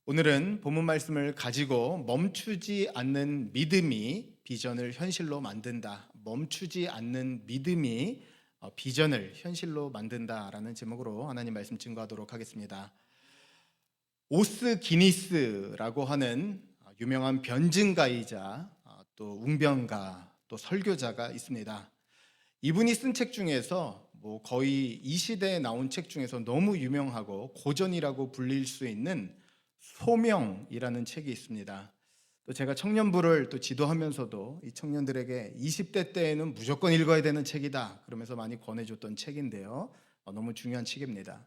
오늘은 본문 말씀을 가지고 멈추지 않는 믿음이 비전을 현실로 만든다. 멈추지 않는 믿음이 비전을 현실로 만든다라는 제목으로 하나님 말씀 증거하도록 하겠습니다. 오스 기니스라고 하는 유명한 변증가이자 또 웅변가 또 설교자가 있습니다. 이분이 쓴 책 중에서 거의 이 시대에 나온 책 중에서 너무 유명하고 고전이라고 불릴 수 있는 소명이라는 책이 있습니다. 또 제가 청년부를 또 지도하면서도 이 청년들에게 20대 때에는 무조건 읽어야 되는 책이다 그러면서 많이 권해줬던 책인데요. 너무 중요한 책입니다.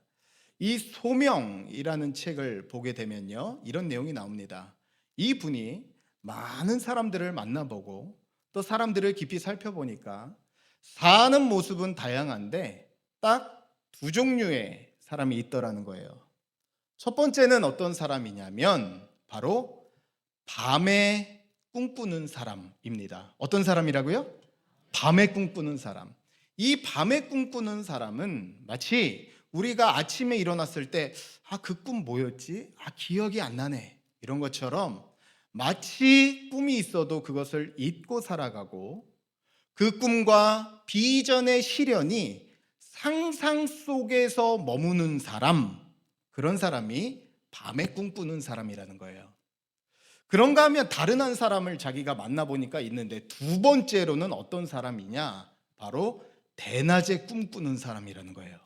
이 소명이라는 책을 보게 되면요, 이런 내용이 나옵니다. 이 분이 많은 사람들을 만나보고 또 사람들을 깊이 살펴보니까 사는 모습은 다양한데 딱 두 종류의 사람이 있더라는 거예요. 첫 번째는 어떤 사람이냐면 바로 밤에 꿈꾸는 사람입니다. 어떤 사람이라고요? 밤에 꿈꾸는 사람. 이 밤에 꿈꾸는 사람은 마치 우리가 아침에 일어났을 때 그 꿈 뭐였지? 기억이 안 나네. 이런 것처럼 마치 꿈이 있어도 그것을 잊고 살아가고 그 꿈과 비전의 실현이 상상 속에서 머무는 사람, 그런 사람이 밤에 꿈꾸는 사람이라는 거예요. 그런가 하면 다른 한 사람을 자기가 만나보니까 있는데 두 번째로는 어떤 사람이냐? 바로 대낮에 꿈꾸는 사람이라는 거예요.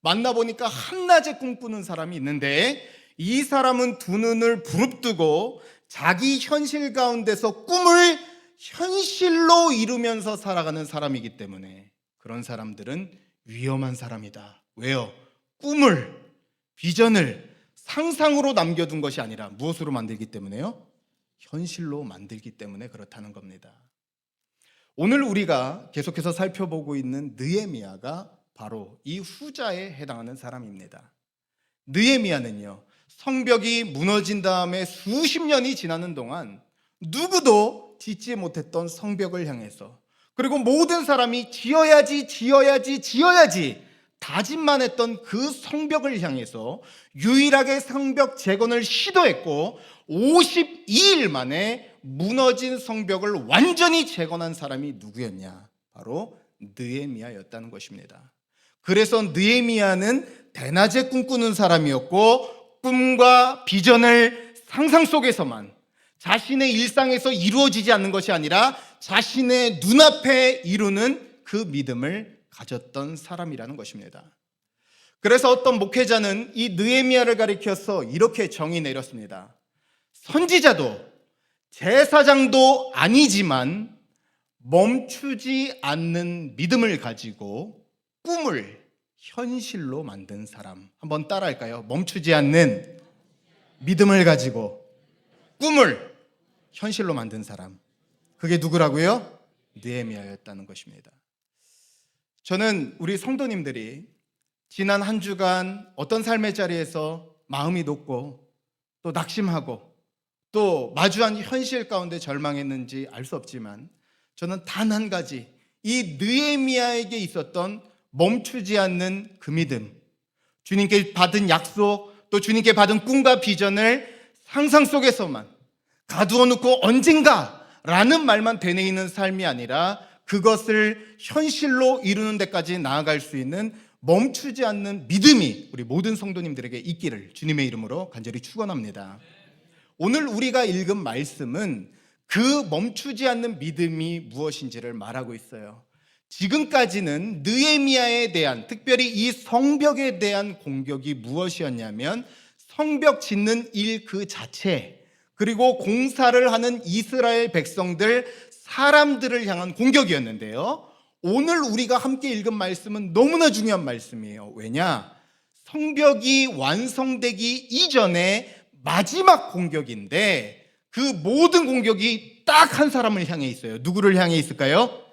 만나보니까 한낮에 꿈꾸는 사람이 있는데 이 사람은 두 눈을 부릅뜨고 자기 현실 가운데서 꿈을 현실로 이루면서 살아가는 사람이기 때문에 그런 사람들은 위험한 사람이다. 왜요? 꿈을, 비전을 상상으로 남겨둔 것이 아니라 무엇으로 만들기 때문에요? 현실로 만들기 때문에 그렇다는 겁니다. 오늘 우리가 계속해서 살펴보고 있는 느헤미야가 바로 이 후자에 해당하는 사람입니다. 느헤미야는요, 성벽이 무너진 다음에 수십 년이 지나는 동안 누구도 짓지 못했던 성벽을 향해서, 그리고 모든 사람이 지어야지 다짐만 했던 그 성벽을 향해서 유일하게 성벽 재건을 시도했고 52일 만에 무너진 성벽을 완전히 재건한 사람이 누구였냐? 바로 느헤미야였다는 것입니다. 그래서 느헤미야는 대낮에 꿈꾸는 사람이었고 꿈과 비전을 상상 속에서만, 자신의 일상에서 이루어지지 않는 것이 아니라 자신의 눈앞에 이루는 그 믿음을 가졌던 사람이라는 것입니다. 그래서 어떤 목회자는 이 느헤미야를 가리켜서 이렇게 정의 내렸습니다. 선지자도 제사장도 아니지만 멈추지 않는 믿음을 가지고 꿈을 현실로 만든 사람. 한번 따라할까요? 멈추지 않는 믿음을 가지고 꿈을 현실로 만든 사람. 그게 누구라고요? 느헤미야였다는 것입니다. 저는 우리 성도님들이 지난 한 주간 어떤 삶의 자리에서 마음이 높고 또 낙심하고 또 마주한 현실 가운데 절망했는지 알 수 없지만 저는 단 한 가지, 이 느헤미야에게 있었던 멈추지 않는 그 믿음, 주님께 받은 약속, 또 주님께 받은 꿈과 비전을 상상 속에서만 가두어 놓고 언젠가라는 말만 되뇌이는 삶이 아니라 그것을 현실로 이루는 데까지 나아갈 수 있는 멈추지 않는 믿음이 우리 모든 성도님들에게 있기를 주님의 이름으로 간절히 축원합니다. 오늘 우리가 읽은 말씀은 그 멈추지 않는 믿음이 무엇인지를 말하고 있어요. 지금까지는 느헤미야에 대한, 특별히 이 성벽에 대한 공격이 무엇이었냐면 성벽 짓는 일 그 자체, 그리고 공사를 하는 이스라엘 백성들, 사람들을 향한 공격이었는데요, 오늘 우리가 함께 읽은 말씀은 너무나 중요한 말씀이에요. 왜냐? 성벽이 완성되기 이전에 마지막 공격인데 그 모든 공격이 딱 한 사람을 향해 있어요. 누구를 향해 있을까요?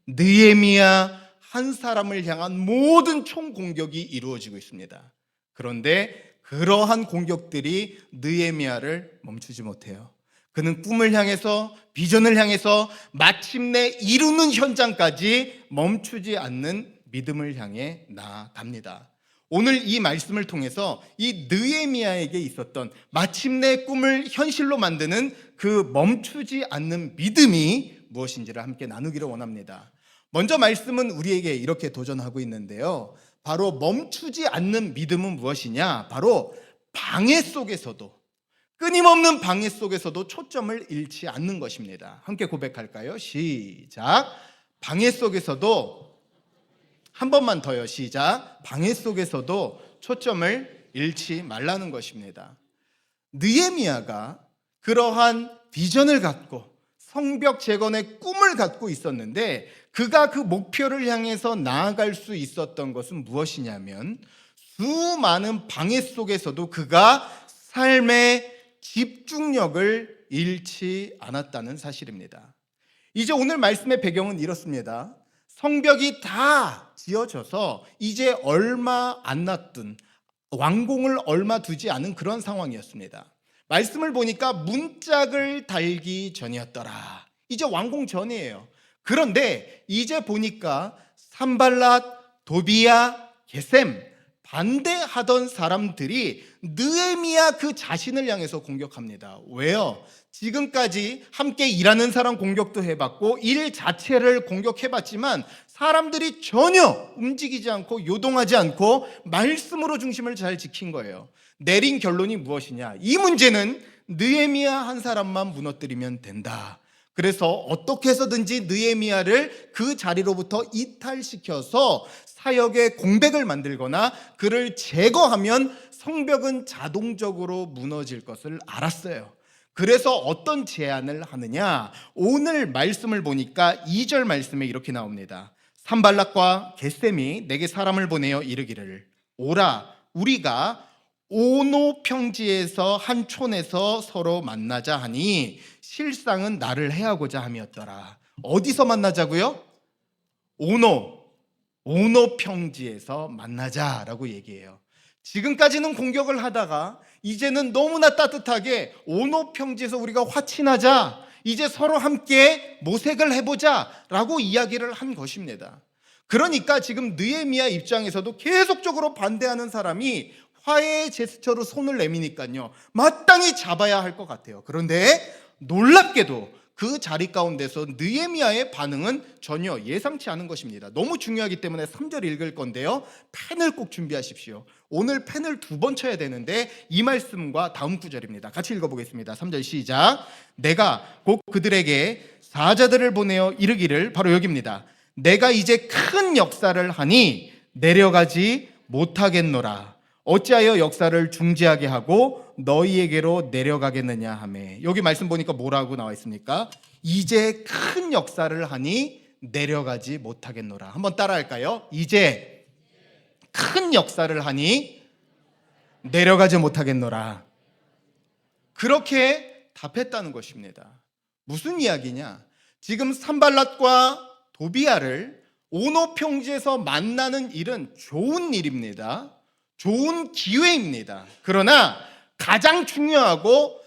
느헤미야 한 사람을 향한 모든 총공격이 이루어지고 있습니다. 그런데 그러한 공격들이 느헤미야를 멈추지 못해요. 그는 꿈을 향해서, 비전을 향해서 마침내 이루는 현장까지 멈추지 않는 믿음을 향해 나아갑니다. 오늘 이 말씀을 통해서 이 느헤미야에게 있었던 마침내 꿈을 현실로 만드는 그 멈추지 않는 믿음이 무엇인지를 함께 나누기를 원합니다. 먼저 말씀은 우리에게 이렇게 도전하고 있는데요. 바로 멈추지 않는 믿음은 무엇이냐? 바로 방해 속에서도, 끊임없는 방해 속에서도 초점을 잃지 않는 것입니다. 함께 고백할까요? 시작. 방해 속에서도, 한 번만 더요. 시작. 방해 속에서도 초점을 잃지 말라는 것입니다. 느헤미야가 그러한 비전을 갖고 성벽 재건의 꿈을 갖고 있었는데, 그가 그 목표를 향해서 나아갈 수 있었던 것은 무엇이냐면, 수많은 방해 속에서도 그가 삶의 집중력을 잃지 않았다는 사실입니다. 이제 오늘 말씀의 배경은 이렇습니다. 성벽이 다 지어져서 이제 얼마 안 놨던, 완공을 얼마 두지 않은 그런 상황이었습니다. 말씀을 보니까 문짝을 달기 전이었더라. 이제 완공 전이에요. 그런데 이제 보니까 산발랏, 도비야, 게셈, 반대하던 사람들이 느헤미야 그 자신을 향해서 공격합니다. 왜요? 지금까지 함께 일하는 사람 공격도 해봤고 일 자체를 공격해봤지만 사람들이 전혀 움직이지 않고 요동하지 않고 말씀으로 중심을 잘 지킨 거예요. 내린 결론이 무엇이냐? 이 문제는 느헤미야 한 사람만 무너뜨리면 된다. 그래서 어떻게 해서든지 느헤미야를 그 자리로부터 이탈시켜서 사역의 공백을 만들거나 그를 제거하면 성벽은 자동적으로 무너질 것을 알았어요. 그래서 어떤 제안을 하느냐? 오늘 말씀을 보니까 2절 말씀에 이렇게 나옵니다. 산발락과 게셈이 내게 사람을 보내어 이르기를, 오라, 우리가 오노 평지에서 한 촌에서 서로 만나자 하니 실상은 나를 해하고자 함이었더라. 어디서 만나자고요? 오노 평지에서 만나자라고 얘기해요. 지금까지는 공격을 하다가 이제는 너무나 따뜻하게 오노 평지에서 우리가 화친하자, 이제 서로 함께 모색을 해보자 라고 이야기를 한 것입니다. 그러니까 지금 느헤미야 입장에서도 계속적으로 반대하는 사람이 화해의 제스처로 손을 내미니까요, 마땅히 잡아야 할 것 같아요. 그런데 놀랍게도 그 자리 가운데서 느헤미야의 반응은 전혀 예상치 않은 것입니다. 너무 중요하기 때문에 3절 읽을 건데요, 펜을 꼭 준비하십시오. 오늘 펜을 2번 쳐야 되는데 이 말씀과 다음 구절입니다. 같이 읽어보겠습니다. 3절 시작. 내가 곧 그들에게 사자들을 보내어 이르기를, 바로 여기입니다. 내가 이제 큰 역사를 하니 내려가지 못하겠노라. 어찌하여 역사를 중지하게 하고 너희에게로 내려가겠느냐 하매. 여기 말씀 보니까 뭐라고 나와 있습니까? 이제 큰 역사를 하니 내려가지 못하겠노라. 한번 따라할까요? 이제 큰 역사를 하니 내려가지 못하겠노라. 그렇게 답했다는 것입니다. 무슨 이야기냐? 지금 산발랏과 도비야를 오노 평지에서 만나는 일은 좋은 일입니다. 좋은 기회입니다. 그러나 가장 중요하고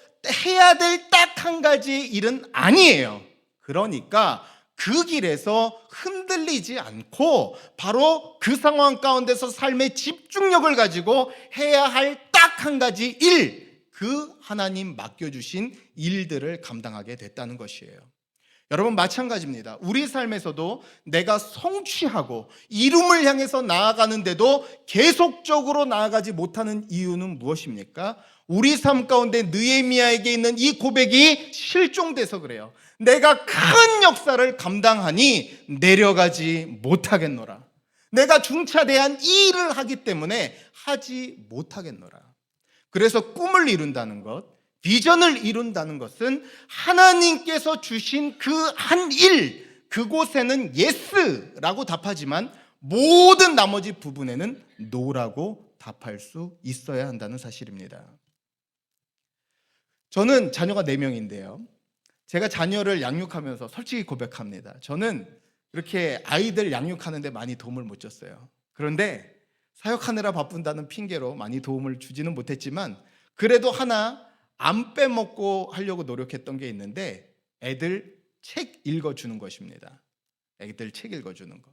해야 될 딱 한 가지 일은 아니에요. 그러니까 그 길에서 흔들리지 않고 바로 그 상황 가운데서 삶의 집중력을 가지고 해야 할 딱 한 가지 일, 그 하나님 맡겨주신 일들을 감당하게 됐다는 것이에요. 여러분, 마찬가지입니다. 우리 삶에서도 내가 성취하고 이룸을 향해서 나아가는데도 계속적으로 나아가지 못하는 이유는 무엇입니까? 우리 삶 가운데 느헤미야에게 있는 이 고백이 실종돼서 그래요. 내가 큰 역사를 감당하니 내려가지 못하겠노라. 내가 중차대한 이 일을 하기 때문에 하지 못하겠노라. 그래서 꿈을 이룬다는 것, 비전을 이룬다는 것은 하나님께서 주신 그 한 일, 그곳에는 예스라고 답하지만 모든 나머지 부분에는 노라고 답할 수 있어야 한다는 사실입니다. 저는 자녀가 4명인데요. 제가 자녀를 양육하면서 솔직히 고백합니다. 저는 이렇게 아이들 양육하는데 많이 도움을 못 줬어요. 그런데 사역하느라 바쁜다는 핑계로 많이 도움을 주지는 못했지만 그래도 하나 안 빼먹고 하려고 노력했던 게 있는데 애들 책 읽어주는 것입니다. 애들 책 읽어주는 거.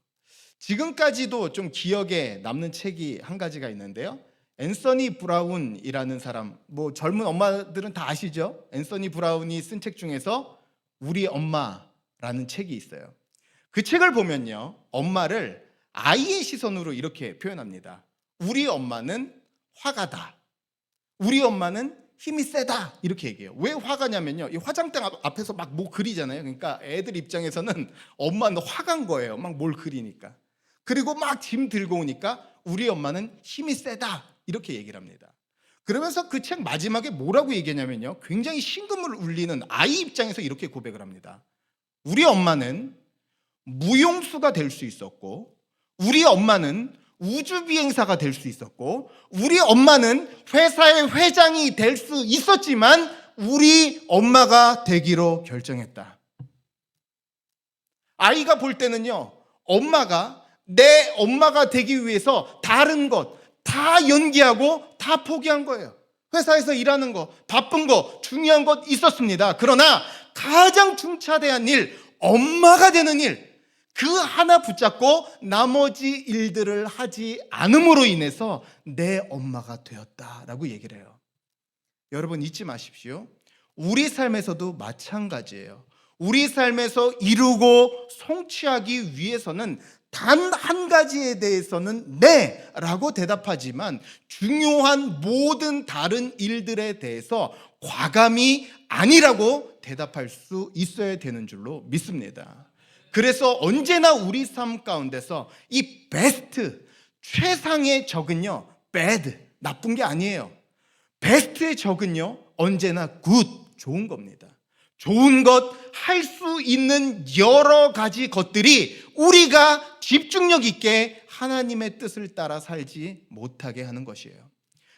지금까지도 좀 기억에 남는 책이 한 가지가 있는데요. 앤서니 브라운이라는 사람, 뭐 젊은 엄마들은 다 아시죠? 앤서니 브라운이 쓴 책 중에서 우리 엄마라는 책이 있어요. 그 책을 보면요, 엄마를 아이의 시선으로 이렇게 표현합니다. 우리 엄마는 화가다. 우리 엄마는 힘이 세다. 이렇게 얘기해요. 왜 화가냐면요, 이 화장대 앞에서 막 뭐 그리잖아요. 그러니까 애들 입장에서는 엄마는 화간 거예요. 막 뭘 그리니까. 그리고 막 짐 들고 오니까 우리 엄마는 힘이 세다. 이렇게 얘기를 합니다. 그러면서 그 책 마지막에 뭐라고 얘기하냐면요, 굉장히 심금을 울리는 아이 입장에서 이렇게 고백을 합니다. 우리 엄마는 무용수가 될 수 있었고, 우리 엄마는 우주비행사가 될 수 있었고, 우리 엄마는 회사의 회장이 될 수 있었지만 우리 엄마가 되기로 결정했다. 아이가 볼 때는요, 엄마가 내 엄마가 되기 위해서 다른 것 다 연기하고 다 포기한 거예요. 회사에서 일하는 거, 바쁜 거, 중요한 것 있었습니다. 그러나 가장 중차대한 일, 엄마가 되는 일, 그 하나 붙잡고 나머지 일들을 하지 않음으로 인해서 내 엄마가 되었다라고 얘기를 해요. 여러분 잊지 마십시오. 우리 삶에서도 마찬가지예요. 우리 삶에서 이루고 성취하기 위해서는 단 한 가지에 대해서는 네 라고 대답하지만 중요한 모든 다른 일들에 대해서 과감히 아니라고 대답할 수 있어야 되는 줄로 믿습니다. 그래서 언제나 우리 삶 가운데서 이 베스트, 최상의 적은요, bad, 나쁜 게 아니에요. 베스트의 적은요, 언제나 good, 좋은 겁니다. 좋은 것, 할 수 있는 여러 가지 것들이 우리가 집중력 있게 하나님의 뜻을 따라 살지 못하게 하는 것이에요.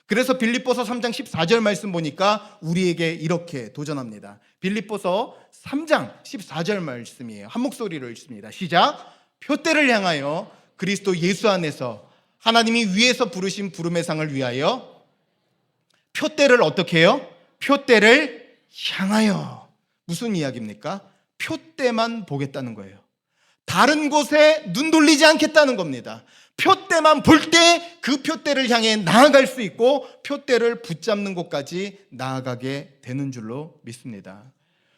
그래서 빌립보서 3장 14절 말씀 보니까 우리에게 이렇게 도전합니다. 빌립보서 3장 14절 말씀이에요. 한 목소리로 읽습니다. 시작. 표대를 향하여 그리스도 예수 안에서 하나님이 위에서 부르신 부름의 상을 위하여 표대를 어떻게 해요? 표대를 향하여. 무슨 이야기입니까? 표대만 보겠다는 거예요. 다른 곳에 눈 돌리지 않겠다는 겁니다. 표대만 볼 때 그 표대를 향해 나아갈 수 있고 표대를 붙잡는 곳까지 나아가게 되는 줄로 믿습니다.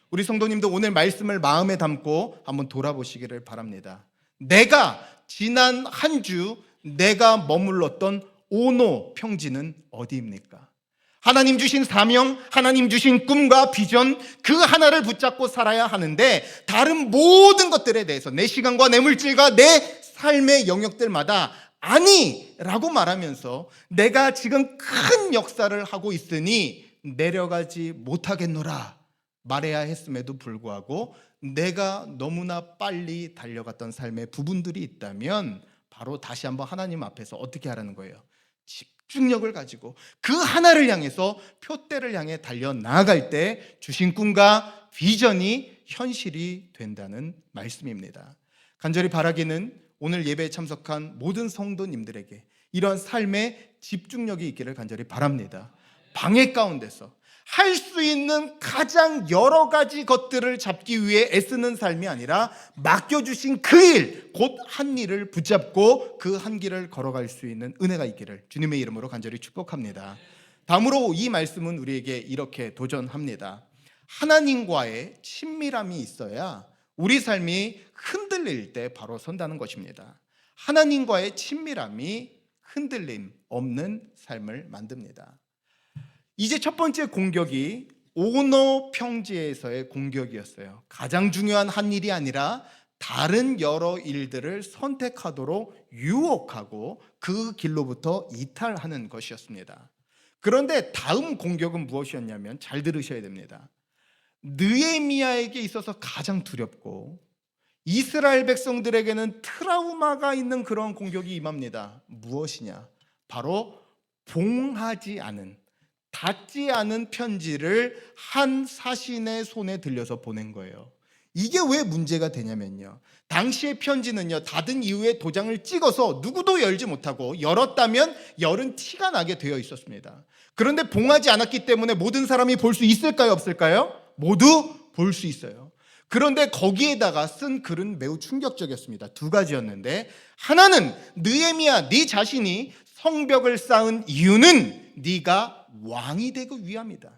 우리 성도님도 오늘 말씀을 마음에 담고 한번 돌아보시기를 바랍니다. 내가 지난 한 주 내가 머물렀던 오노 평지는 어디입니까? 하나님 주신 사명, 하나님 주신 꿈과 비전, 그 하나를 붙잡고 살아야 하는데 다른 모든 것들에 대해서 내 시간과 내 물질과 내 삶의 영역들마다 아니라고 말하면서 내가 지금 큰 역사를 하고 있으니 내려가지 못하겠노라 말해야 했음에도 불구하고 내가 너무나 빨리 달려갔던 삶의 부분들이 있다면 바로 다시 한번 하나님 앞에서 어떻게 하라는 거예요? 집중력을 가지고 그 하나를 향해서 표대를 향해 달려나갈 때 주신 꿈과 비전이 현실이 된다는 말씀입니다. 간절히 바라기는 오늘 예배에 참석한 모든 성도님들에게 이런 삶의 집중력이 있기를 간절히 바랍니다. 방해 가운데서 할 수 있는 가장 여러 가지 것들을 잡기 위해 애쓰는 삶이 아니라 맡겨주신 그 일, 곧 한 일을 붙잡고 그 한 길을 걸어갈 수 있는 은혜가 있기를 주님의 이름으로 간절히 축복합니다. 다음으로 이 말씀은 우리에게 이렇게 도전합니다. 하나님과의 친밀함이 있어야 우리 삶이 흔들릴 때 바로 선다는 것입니다. 하나님과의 친밀함이 흔들림 없는 삶을 만듭니다. 이제 첫 번째 공격이 오노 평지에서의 공격이었어요. 가장 중요한 한 일이 아니라 다른 여러 일들을 선택하도록 유혹하고 그 길로부터 이탈하는 것이었습니다. 그런데 다음 공격은 무엇이었냐면 잘 들으셔야 됩니다. 느헤미야에게 있어서 가장 두렵고 이스라엘 백성들에게는 트라우마가 있는 그런 공격이 임합니다. 무엇이냐? 바로 봉하지 않은, 닫지 않은 편지를 한 사신의 손에 들려서 보낸 거예요. 이게 왜 문제가 되냐면요, 당시의 편지는요, 닫은 이후에 도장을 찍어서 누구도 열지 못하고 열었다면 열은 티가 나게 되어 있었습니다. 그런데 봉하지 않았기 때문에 모든 사람이 볼 수 있을까요, 없을까요? 모두 볼 수 있어요. 그런데 거기에다가 쓴 글은 매우 충격적이었습니다. 두 가지였는데, 하나는 느헤미야, 네 자신이 성벽을 쌓은 이유는 네가 왕이 되기 위함이다.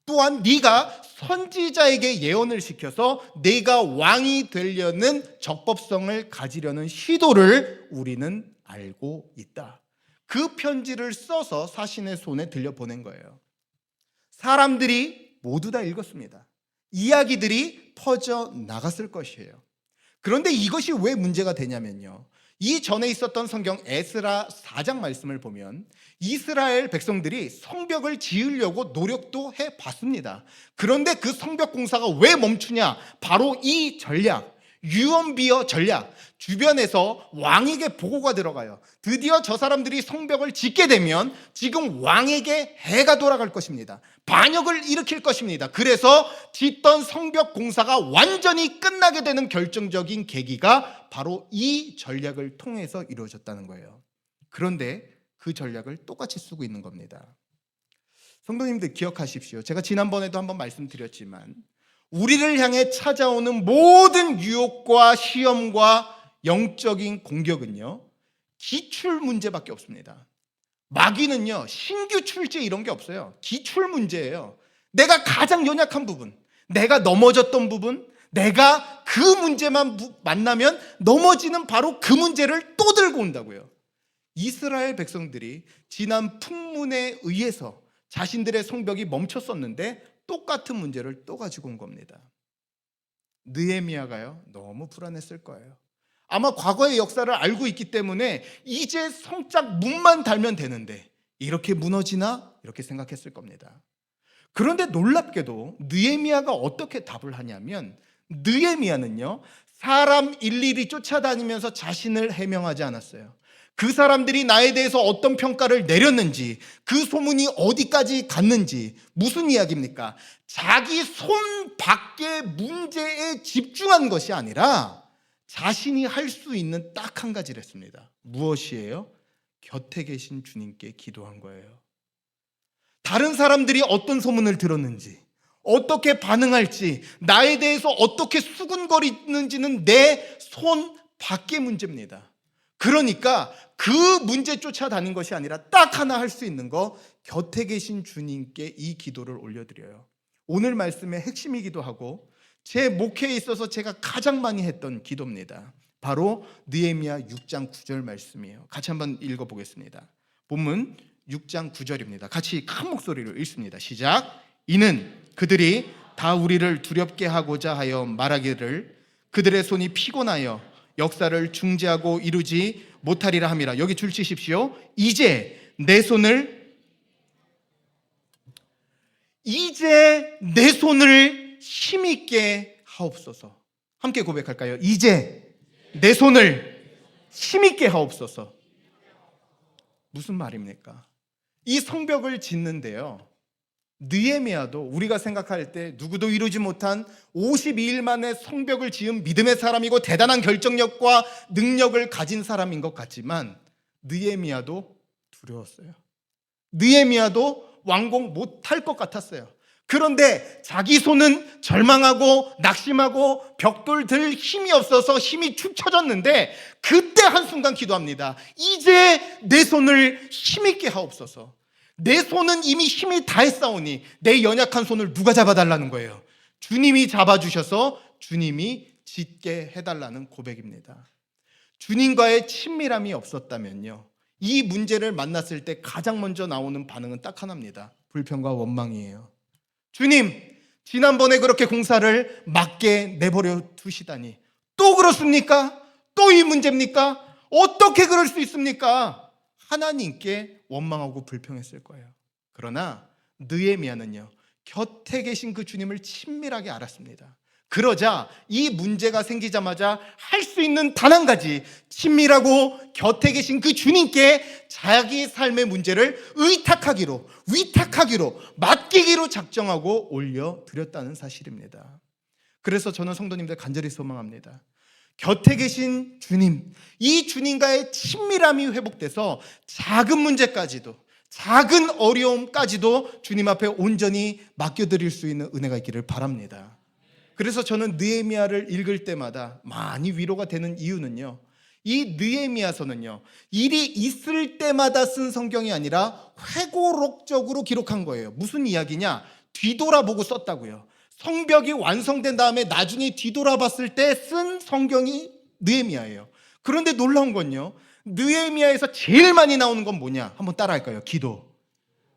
또한 네가 선지자에게 예언을 시켜서 네가 왕이 되려는 적법성을 가지려는 시도를 우리는 알고 있다. 그 편지를 써서 사신의 손에 들려보낸 거예요. 사람들이 모두 다 읽었습니다. 이야기들이 퍼져 나갔을 것이에요. 그런데 이것이 왜 문제가 되냐면요, 이 전에 있었던 성경 에스라 4장 말씀을 보면 이스라엘 백성들이 성벽을 지으려고 노력도 해봤습니다. 그런데 그 성벽 공사가 왜 멈추냐? 바로 이 전략, 유언비어 전략, 주변에서 왕에게 보고가 들어가요. 드디어 저 사람들이 성벽을 짓게 되면 지금 왕에게 해가 돌아갈 것입니다. 반역을 일으킬 것입니다. 그래서 짓던 성벽 공사가 완전히 끝나게 되는 결정적인 계기가 바로 이 전략을 통해서 이루어졌다는 거예요. 그런데 그 전략을 똑같이 쓰고 있는 겁니다. 성도님들 기억하십시오. 제가 지난번에도 한번 말씀드렸지만 우리를 향해 찾아오는 모든 유혹과 시험과 영적인 공격은요, 기출 문제밖에 없습니다. 마귀는요, 신규 출제 이런 게 없어요. 기출 문제예요. 내가 가장 연약한 부분, 내가 넘어졌던 부분, 내가 그 문제만 만나면 넘어지는 바로 그 문제를 또 들고 온다고요. 이스라엘 백성들이 지난 풍문에 의해서 자신들의 성벽이 멈췄었는데 똑같은 문제를 또 가지고 온 겁니다. 느헤미야가요, 너무 불안했을 거예요. 아마 과거의 역사를 알고 있기 때문에 이제 성짝 문만 달면 되는데 이렇게 무너지나? 이렇게 생각했을 겁니다. 그런데 놀랍게도 느헤미야가 어떻게 답을 하냐면, 느헤미야는요, 사람 일일이 쫓아다니면서 자신을 해명하지 않았어요. 그 사람들이 나에 대해서 어떤 평가를 내렸는지, 그 소문이 어디까지 갔는지, 무슨 이야기입니까? 자기 손 밖의 문제에 집중한 것이 아니라 자신이 할 수 있는 딱 한 가지를 했습니다. 무엇이에요? 곁에 계신 주님께 기도한 거예요. 다른 사람들이 어떤 소문을 들었는지, 어떻게 반응할지, 나에 대해서 어떻게 수군거리는지는 내 손 밖의 문제입니다. 그러니까 그 문제 쫓아다닌 것이 아니라 딱 하나 할 수 있는 거, 곁에 계신 주님께 이 기도를 올려드려요. 오늘 말씀의 핵심이기도 하고 제 목회에 있어서 제가 가장 많이 했던 기도입니다. 바로 느헤미야 6장 9절 말씀이에요. 같이 한번 읽어보겠습니다. 본문 6장 9절입니다. 같이 큰 목소리로 읽습니다. 시작. 이는 그들이 다 우리를 두렵게 하고자 하여 말하기를 그들의 손이 피곤하여 역사를 중지하고 이루지 못하리라 함이라. 여기 줄 치십시오. 이제 내 손을 힘있게 하옵소서. 함께 고백할까요? 이제 내 손을 힘있게 하옵소서. 무슨 말입니까? 이 성벽을 짓는데요, 느헤미야도 우리가 생각할 때 누구도 이루지 못한 52일 만에 성벽을 지은 믿음의 사람이고 대단한 결정력과 능력을 가진 사람인 것 같지만 느헤미야도 두려웠어요. 느헤미야도 완공 못할 것 같았어요. 그런데 자기 손은 절망하고 낙심하고 벽돌 들 힘이 없어서 힘이 축 처졌는데 그때 한순간 기도합니다. 이제 내 손을 힘있게 하옵소서. 내 손은 이미 힘이 다했사오니 내 연약한 손을 누가 잡아달라는 거예요? 주님이 잡아주셔서 주님이 짓게 해달라는 고백입니다. 주님과의 친밀함이 없었다면요, 이 문제를 만났을 때 가장 먼저 나오는 반응은 딱 하나입니다. 불평과 원망이에요. 주님, 지난번에 그렇게 공사를 맞게 내버려 두시다니 또 그렇습니까? 또 이 문제입니까? 어떻게 그럴 수 있습니까? 하나님께 원망하고 불평했을 거예요. 그러나 느헤미야는요, 곁에 계신 그 주님을 친밀하게 알았습니다. 그러자 이 문제가 생기자마자 할 수 있는 단 한 가지, 친밀하고 곁에 계신 그 주님께 자기 삶의 문제를 위탁하기로 맡기기로 작정하고 올려드렸다는 사실입니다. 그래서 저는 성도님들 간절히 소망합니다. 곁에 계신 주님, 이 주님과의 친밀함이 회복돼서 작은 문제까지도, 작은 어려움까지도 주님 앞에 온전히 맡겨드릴 수 있는 은혜가 있기를 바랍니다. 그래서 저는 느헤미야를 읽을 때마다 많이 위로가 되는 이유는요, 이 느헤미야서는요, 일이 있을 때마다 쓴 성경이 아니라 회고록적으로 기록한 거예요. 무슨 이야기냐? 뒤돌아보고 썼다고요. 성벽이 완성된 다음에 나중에 뒤돌아봤을 때 쓴 성경이 느헤미야예요. 그런데 놀라운 건요, 느헤미야에서 제일 많이 나오는 건 뭐냐? 한번 따라할까요? 기도.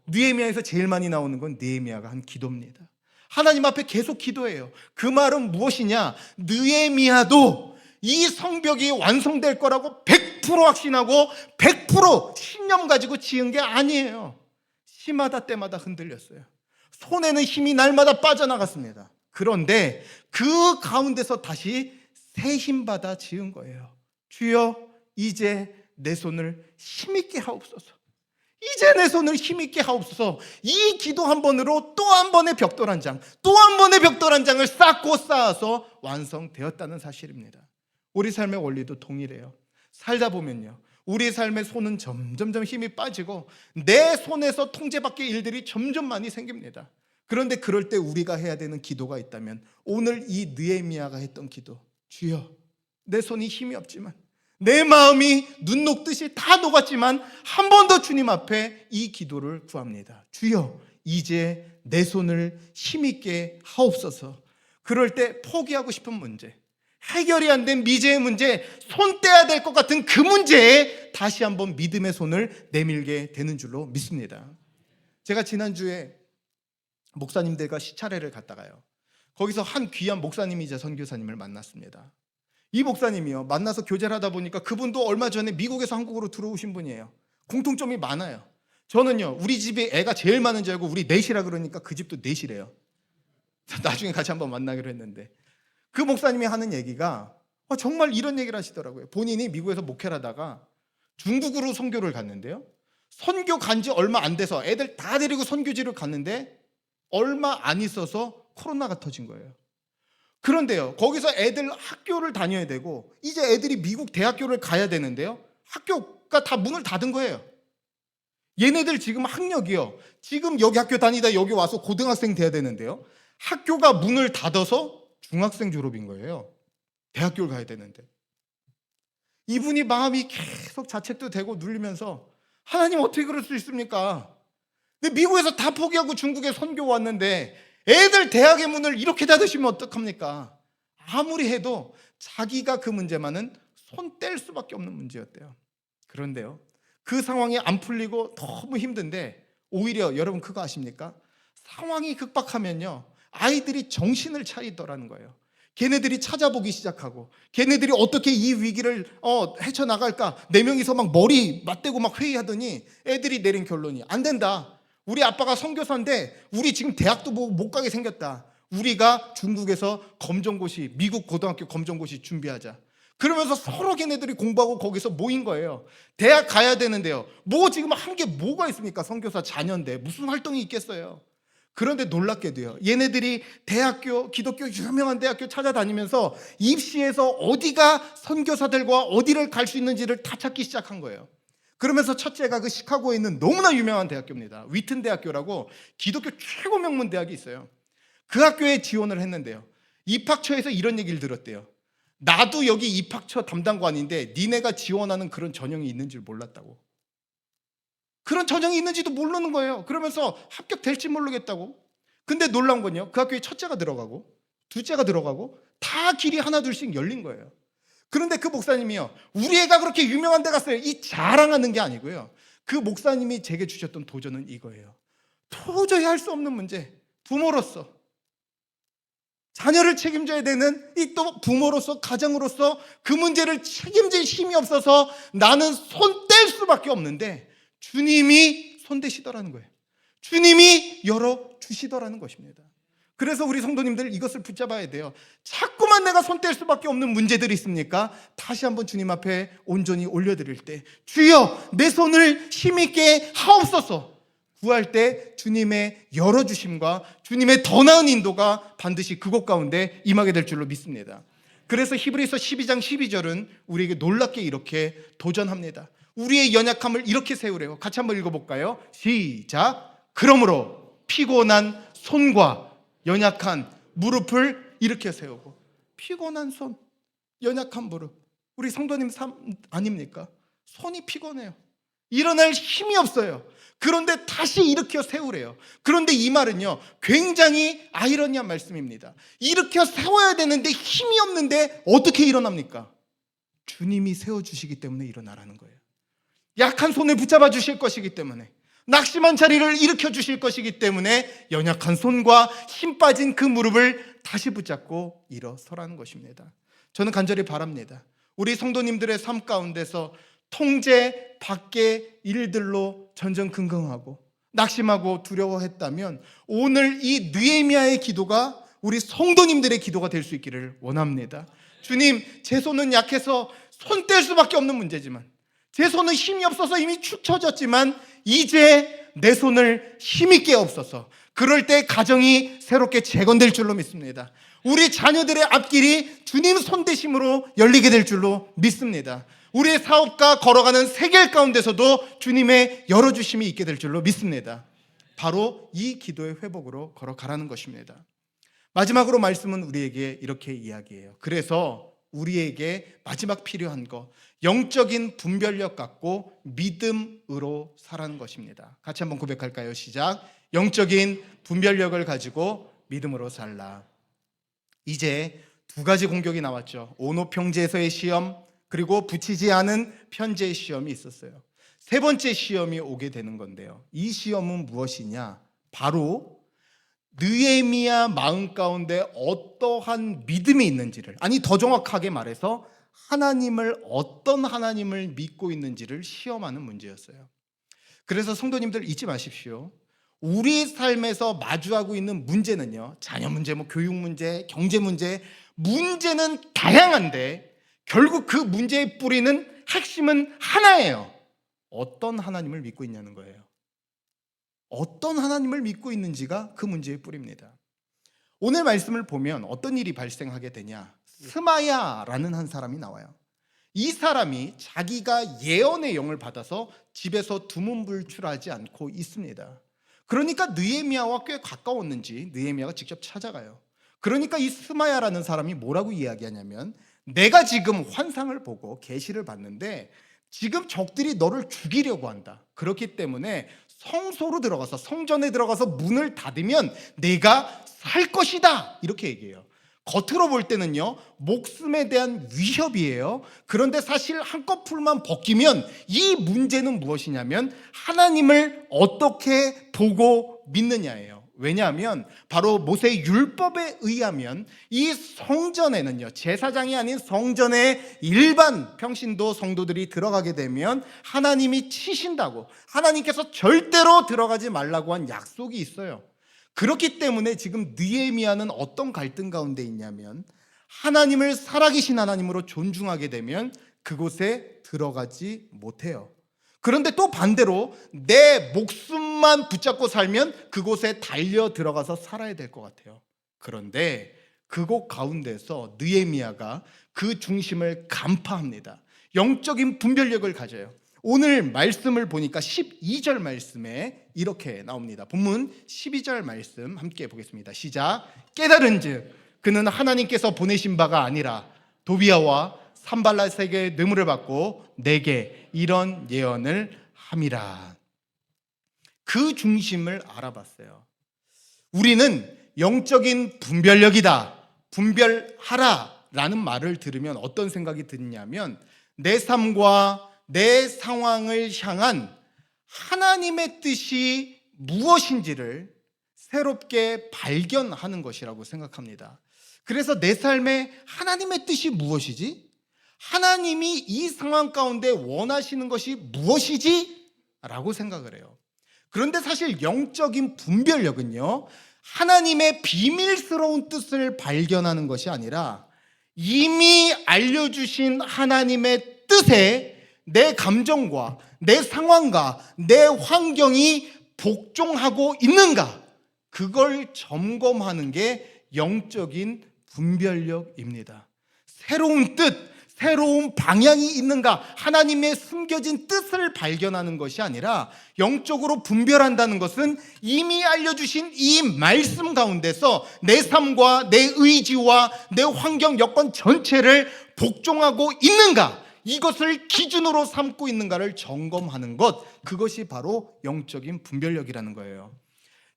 느헤미야에서 제일 많이 나오는 건 느헤미야가 한 기도입니다. 하나님 앞에 계속 기도해요. 그 말은 무엇이냐? 느헤미야도 이 성벽이 완성될 거라고 100% 확신하고 100% 신념 가지고 지은 게 아니에요. 시마다 때마다 흔들렸어요. 손에는 힘이 날마다 빠져나갔습니다. 그런데 그 가운데서 다시 새 힘받아 지은 거예요. 주여, 이제 내 손을 힘있게 하옵소서. 이제 내 손을 힘있게 하옵소서. 이 기도 한 번으로 또 한 번의 벽돌 한 장, 또 한 번의 벽돌 한 장을 쌓고 쌓아서 완성되었다는 사실입니다. 우리 삶의 원리도 동일해요. 살다 보면요, 우리 삶의 손은 점점 힘이 빠지고 내 손에서 통제받기 일들이 점점 많이 생깁니다. 그런데 그럴 때 우리가 해야 되는 기도가 있다면 오늘 이 느헤미야가 했던 기도, 주여, 내 손이 힘이 없지만, 내 마음이 눈 녹듯이 다 녹았지만 한 번 더 주님 앞에 이 기도를 구합니다. 주여, 이제 내 손을 힘있게 하옵소서. 그럴 때 포기하고 싶은 문제, 해결이 안 된 미제의 문제, 손 떼야 될 것 같은 그 문제에 다시 한번 믿음의 손을 내밀게 되는 줄로 믿습니다. 제가 지난주에 목사님들과 시차례를 갔다가요, 거기서 한 귀한 목사님이자 선교사님을 만났습니다. 이 목사님이요, 만나서 교제를 하다 보니까 그분도 얼마 전에 미국에서 한국으로 들어오신 분이에요. 공통점이 많아요. 저는요, 우리 집에 애가 제일 많은 줄 알고 우리 넷이라 그러니까 그 집도 넷이래요. 나중에 같이 한번 만나기로 했는데, 그 목사님이 하는 얘기가 정말 이런 얘기를 하시더라고요. 본인이 미국에서 목회를 하다가 중국으로 선교를 갔는데요, 선교 간 지 얼마 안 돼서 애들 다 데리고 선교지를 갔는데 얼마 안 있어서 코로나가 터진 거예요. 그런데요, 거기서 애들 학교를 다녀야 되고 이제 애들이 미국 대학교를 가야 되는데요, 학교가 다 문을 닫은 거예요. 얘네들 지금 학력이요, 지금 여기 학교 다니다 여기 와서 고등학생 돼야 되는데요, 학교가 문을 닫아서 중학생 졸업인 거예요. 대학교를 가야 되는데. 이분이 마음이 계속 자책도 되고 눌리면서, 하나님 어떻게 그럴 수 있습니까? 근데 미국에서 다 포기하고 중국에 선교 왔는데 애들 대학의 문을 이렇게 닫으시면 어떡합니까? 아무리 해도 자기가 그 문제만은 손 뗄 수밖에 없는 문제였대요. 그런데요, 그 상황이 안 풀리고 너무 힘든데 오히려 여러분 그거 아십니까? 상황이 급박하면요, 아이들이 정신을 차리더라는 거예요. 걔네들이 찾아보기 시작하고, 걔네들이 어떻게 이 위기를 헤쳐나갈까, 4명이서 막 머리 맞대고 막 회의하더니 애들이 내린 결론이, 안 된다. 우리 아빠가 선교사인데 우리 지금 대학도 못 가게 생겼다. 우리가 중국에서 검정고시, 미국 고등학교 검정고시 준비하자. 그러면서 서로 걔네들이 공부하고 거기서 모인 거예요. 대학 가야 되는데요, 뭐 지금 한 게 뭐가 있습니까? 선교사 자녀인데 무슨 활동이 있겠어요. 그런데 놀랍게도요, 얘네들이 대학교, 기독교 유명한 대학교 찾아다니면서 입시에서 어디가 선교사들과 어디를 갈 수 있는지를 다 찾기 시작한 거예요. 그러면서 첫째가 그 시카고에 있는 너무나 유명한 대학교입니다. 위튼 대학교라고 기독교 최고 명문 대학이 있어요. 그 학교에 지원을 했는데요, 입학처에서 이런 얘기를 들었대요. 나도 여기 입학처 담당관인데 니네가 지원하는 그런 전형이 있는 줄 몰랐다고. 그런 전형이 있는지도 모르는 거예요. 그러면서 합격될지 모르겠다고. 근데 놀라운 건요, 그 학교에 첫째가 들어가고 둘째가 들어가고 다 길이 하나 둘씩 열린 거예요. 그런데 그 목사님이요, 우리 애가 그렇게 유명한 데 갔어요, 이 자랑하는 게 아니고요, 그 목사님이 제게 주셨던 도전은 이거예요. 도저히 할 수 없는 문제, 부모로서 자녀를 책임져야 되는 이 또 부모로서 가장으로서 그 문제를 책임질 힘이 없어서 나는 손 뗄 수밖에 없는데 주님이 손대시더라는 거예요. 주님이 열어주시더라는 것입니다. 그래서 우리 성도님들 이것을 붙잡아야 돼요. 자꾸만 내가 손 뗄 수밖에 없는 문제들이 있습니까? 다시 한번 주님 앞에 온전히 올려드릴 때, 주여 내 손을 힘있게 하옵소서 구할 때 주님의 열어주심과 주님의 더 나은 인도가 반드시 그곳 가운데 임하게 될 줄로 믿습니다. 그래서 히브리서 12장 12절은 우리에게 놀랍게 이렇게 도전합니다. 우리의 연약함을 이렇게 세우래요. 같이 한번 읽어볼까요? 시작. 그러므로 피곤한 손과 연약한 무릎을 이렇게 세우고, 피곤한 손, 연약한 무릎. 우리 성도님 삶 아닙니까? 손이 피곤해요. 일어날 힘이 없어요. 그런데 다시 일으켜 세우래요. 그런데 이 말은요, 굉장히 아이러니한 말씀입니다. 일으켜 세워야 되는데 힘이 없는데 어떻게 일어납니까? 주님이 세워주시기 때문에 일어나라는 거예요. 약한 손을 붙잡아 주실 것이기 때문에, 낙심한 자리를 일으켜 주실 것이기 때문에 연약한 손과 힘 빠진 그 무릎을 다시 붙잡고 일어서라는 것입니다. 저는 간절히 바랍니다. 우리 성도님들의 삶 가운데서 통제 밖의 일들로 전전긍긍하고 낙심하고 두려워했다면, 오늘 이 느헤미야의 기도가 우리 성도님들의 기도가 될 수 있기를 원합니다. 주님, 제 손은 약해서 손 뗄 수밖에 없는 문제지만, 제 손은 힘이 없어서 이미 축 처졌지만 이제 내 손을 힘있게 없어서, 그럴 때 가정이 새롭게 재건될 줄로 믿습니다. 우리 자녀들의 앞길이 주님 손대심으로 열리게 될 줄로 믿습니다. 우리의 사업과 걸어가는 세계 가운데서도 주님의 열어주심이 있게 될 줄로 믿습니다. 바로 이 기도의 회복으로 걸어가라는 것입니다. 마지막으로 말씀은 우리에게 이렇게 이야기해요. 그래서 우리에게 마지막 필요한 것, 영적인 분별력 갖고 믿음으로 살아가는 것입니다. 같이 한번 고백할까요? 시작. 영적인 분별력을 가지고 믿음으로 살라. 이제 두 가지 공격이 나왔죠. 온오평지에서의 시험, 그리고 붙이지 않은 편지의 시험이 있었어요. 세 번째 시험이 오게 되는 건데요. 이 시험은 무엇이냐? 바로 느헤미야 마음 가운데 어떠한 믿음이 있는지를, 아니 더 정확하게 말해서 하나님을, 어떤 하나님을 믿고 있는지를 시험하는 문제였어요. 그래서 성도님들 잊지 마십시오. 우리 삶에서 마주하고 있는 문제는요, 자녀 문제, 교육 문제, 경제 문제, 문제는 다양한데 결국 그 문제의 뿌리는, 핵심은 하나예요. 어떤 하나님을 믿고 있냐는 거예요. 어떤 하나님을 믿고 있는지가 그 문제의 뿌리입니다. 오늘 말씀을 보면 어떤 일이 발생하게 되냐? 스마야라는 한 사람이 나와요. 이 사람이 자기가 예언의 영을 받아서 집에서 두문불출하지 않고 있습니다. 그러니까 느헤미야와 꽤 가까웠는지 느헤미야가 직접 찾아가요. 그러니까 이 스마야라는 사람이 뭐라고 이야기하냐면, 내가 지금 환상을 보고 계시를 봤는데 지금 적들이 너를 죽이려고 한다. 그렇기 때문에 성소로 들어가서, 성전에 들어가서 문을 닫으면 내가 살 것이다. 이렇게 얘기해요. 겉으로 볼 때는요, 목숨에 대한 위협이에요. 그런데 사실 한꺼풀만 벗기면 이 문제는 무엇이냐면 하나님을 어떻게 보고 믿느냐예요. 왜냐하면 바로 모세의 율법에 의하면 이 성전에는요, 제사장이 아닌 성전에 일반 평신도 성도들이 들어가게 되면 하나님이 치신다고, 하나님께서 절대로 들어가지 말라고 한 약속이 있어요. 그렇기 때문에 지금 느헤미야는 어떤 갈등 가운데 있냐면, 하나님을 살아계신 하나님으로 존중하게 되면 그곳에 들어가지 못해요. 그런데 또 반대로 내 목숨만 붙잡고 살면 그곳에 달려 들어가서 살아야 될 것 같아요. 그런데 그곳 가운데서 느헤미야가 그 중심을 간파합니다. 영적인 분별력을 가져요. 오늘 말씀을 보니까 12절 말씀에 이렇게 나옵니다. 본문 12절 말씀 함께 보겠습니다. 시작. 깨달은즉 그는 하나님께서 보내신 바가 아니라 도비야와 산발랏에게 뇌물을 받고 내게 이런 예언을 함이라. 그 중심을 알아봤어요. 우리는 영적인 분별력이다, 분별하라 라는 말을 들으면 어떤 생각이 드냐면, 내 삶과 내 상황을 향한 하나님의 뜻이 무엇인지를 새롭게 발견하는 것이라고 생각합니다. 그래서 내 삶에 하나님의 뜻이 무엇이지? 하나님이 이 상황 가운데 원하시는 것이 무엇이지? 라고 생각을 해요. 그런데 사실 영적인 분별력은요, 하나님의 비밀스러운 뜻을 발견하는 것이 아니라 이미 알려주신 하나님의 뜻에 내 감정과 내 상황과 내 환경이 복종하고 있는가, 그걸 점검하는 게 영적인 분별력입니다. 새로운 뜻, 새로운 방향이 있는가, 하나님의 숨겨진 뜻을 발견하는 것이 아니라 영적으로 분별한다는 것은 이미 알려주신 이 말씀 가운데서 내 삶과 내 의지와 내 환경 여건 전체를 복종하고 있는가, 이것을 기준으로 삼고 있는가를 점검하는 것, 그것이 바로 영적인 분별력이라는 거예요.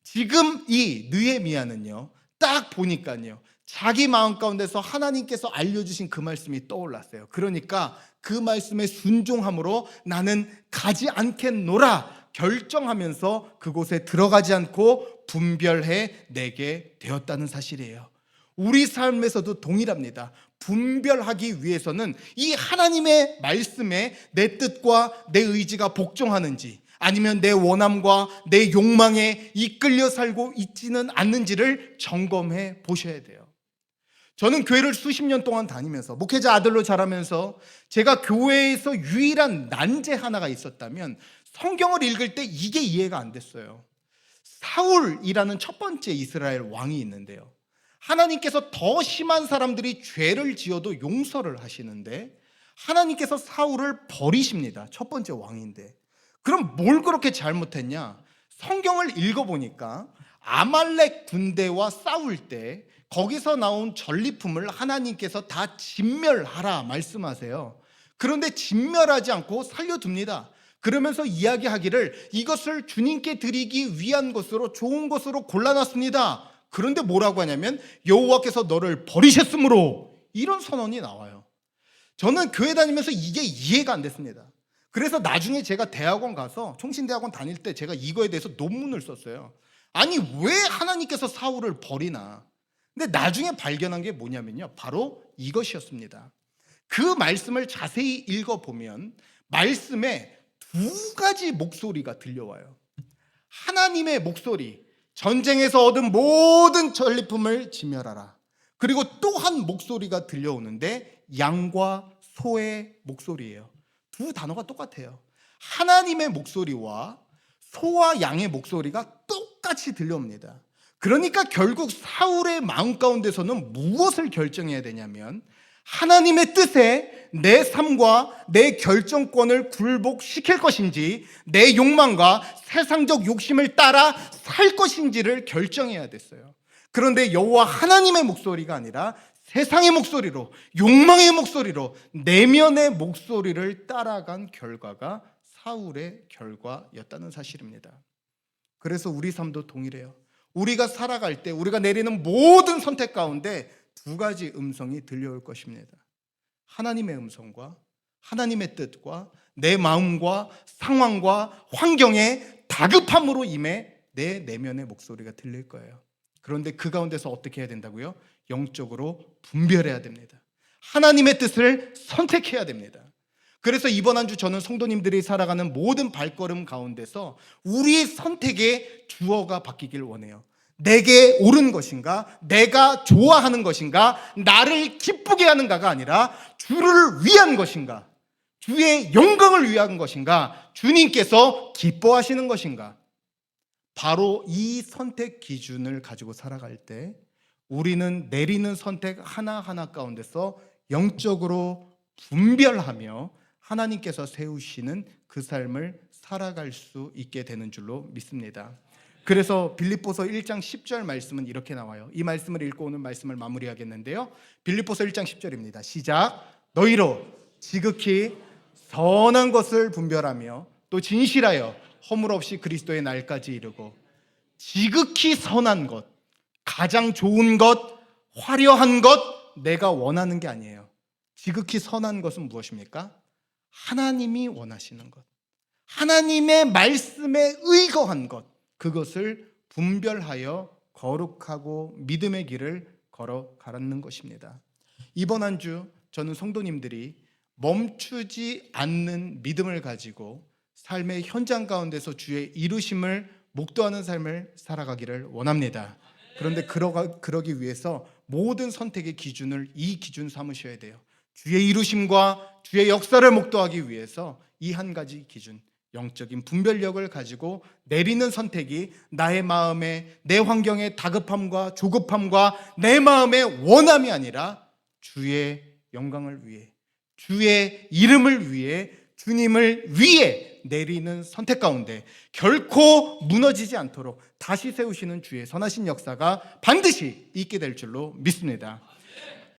지금 이 느헤미야는요, 딱 보니까요, 자기 마음 가운데서 하나님께서 알려주신 그 말씀이 떠올랐어요. 그러니까 그 말씀에 순종함으로 나는 가지 않겠노라 결정하면서 그곳에 들어가지 않고 분별해 내게 되었다는 사실이에요. 우리 삶에서도 동일합니다. 분별하기 위해서는 이 하나님의 말씀에 내 뜻과 내 의지가 복종하는지, 아니면 내 원함과 내 욕망에 이끌려 살고 있지는 않는지를 점검해 보셔야 돼요. 저는 교회를 수십 년 동안 다니면서 목회자 아들로 자라면서 제가 교회에서 유일한 난제 하나가 있었다면 성경을 읽을 때 이게 이해가 안 됐어요. 사울이라는 첫 번째 이스라엘 왕이 있는데요, 하나님께서 더 심한 사람들이 죄를 지어도 용서를 하시는데 하나님께서 사울을 버리십니다. 첫 번째 왕인데. 그럼 뭘 그렇게 잘못했냐? 성경을 읽어보니까 아말렉 군대와 싸울 때 거기서 나온 전리품을 하나님께서 다 진멸하라 말씀하세요. 그런데 진멸하지 않고 살려둡니다. 그러면서 이야기하기를 이것을 주님께 드리기 위한 것으로, 좋은 것으로 골라놨습니다. 그런데 뭐라고 하냐면 여호와께서 너를 버리셨으므로, 이런 선언이 나와요. 저는 교회 다니면서 이게 이해가 안 됐습니다. 그래서 나중에 제가 대학원 가서, 총신대학원 다닐 때 제가 이거에 대해서 논문을 썼어요. 아니 왜 하나님께서 사울을 버리나. 근데 나중에 발견한 게 뭐냐면요, 바로 이것이었습니다. 그 말씀을 자세히 읽어보면 말씀에 두 가지 목소리가 들려와요. 하나님의 목소리, 전쟁에서 얻은 모든 전리품을 진멸하라. 그리고 또 한 목소리가 들려오는데 양과 소의 목소리예요. 두 단어가 똑같아요. 하나님의 목소리와 소와 양의 목소리가 똑같이 들려옵니다. 그러니까 결국 사울의 마음 가운데서는 무엇을 결정해야 되냐면 하나님의 뜻에 내 삶과 내 결정권을 굴복시킬 것인지, 내 욕망과 세상적 욕심을 따라 살 것인지를 결정해야 됐어요. 그런데 여호와 하나님의 목소리가 아니라 세상의 목소리로, 욕망의 목소리로, 내면의 목소리를 따라간 결과가 사울의 결과였다는 사실입니다. 그래서 우리 삶도 동일해요. 우리가 살아갈 때 우리가 내리는 모든 선택 가운데 두 가지 음성이 들려올 것입니다. 하나님의 음성과 하나님의 뜻과 내 마음과 상황과 환경에 다급함으로 임해 내 내면의 목소리가 들릴 거예요. 그런데 그 가운데서 어떻게 해야 된다고요? 영적으로 분별해야 됩니다. 하나님의 뜻을 선택해야 됩니다. 그래서 이번 한 주 저는 성도님들이 살아가는 모든 발걸음 가운데서 우리의 선택의 주어가 바뀌길 원해요. 내게 옳은 것인가, 내가 좋아하는 것인가, 나를 기쁘게 하는가가 아니라 주를 위한 것인가, 주의 영광을 위한 것인가, 주님께서 기뻐하시는 것인가. 바로 이 선택 기준을 가지고 살아갈 때 우리는 내리는 선택 하나하나 가운데서 영적으로 분별하며 하나님께서 세우시는 그 삶을 살아갈 수 있게 되는 줄로 믿습니다. 그래서 빌립보서 1장 10절 말씀은 이렇게 나와요. 이 말씀을 읽고 오늘 말씀을 마무리하겠는데요, 빌립보서 1장 10절입니다. 시작. 너희로 지극히 선한 것을 분별하며 또 진실하여 허물 없이 그리스도의 날까지 이르고. 지극히 선한 것, 가장 좋은 것, 화려한 것, 내가 원하는 게 아니에요. 지극히 선한 것은 무엇입니까? 하나님이 원하시는 것, 하나님의 말씀에 의거한 것, 그것을 분별하여 거룩하고 믿음의 길을 걸어가는 것입니다. 이번 한 주 저는 성도님들이 멈추지 않는 믿음을 가지고 삶의 현장 가운데서 주의 이루심을 목도하는 삶을 살아가기를 원합니다. 그런데 그러기 위해서 모든 선택의 기준을 이 기준 삼으셔야 돼요. 주의 이루심과 주의 역사를 목도하기 위해서 이 한 가지 기준, 영적인 분별력을 가지고 내리는 선택이 나의 마음에, 내 환경의 다급함과 조급함과 내 마음의 원함이 아니라 주의 영광을 위해, 주의 이름을 위해, 주님을 위해 내리는 선택 가운데 결코 무너지지 않도록 다시 세우시는 주의 선하신 역사가 반드시 있게 될 줄로 믿습니다.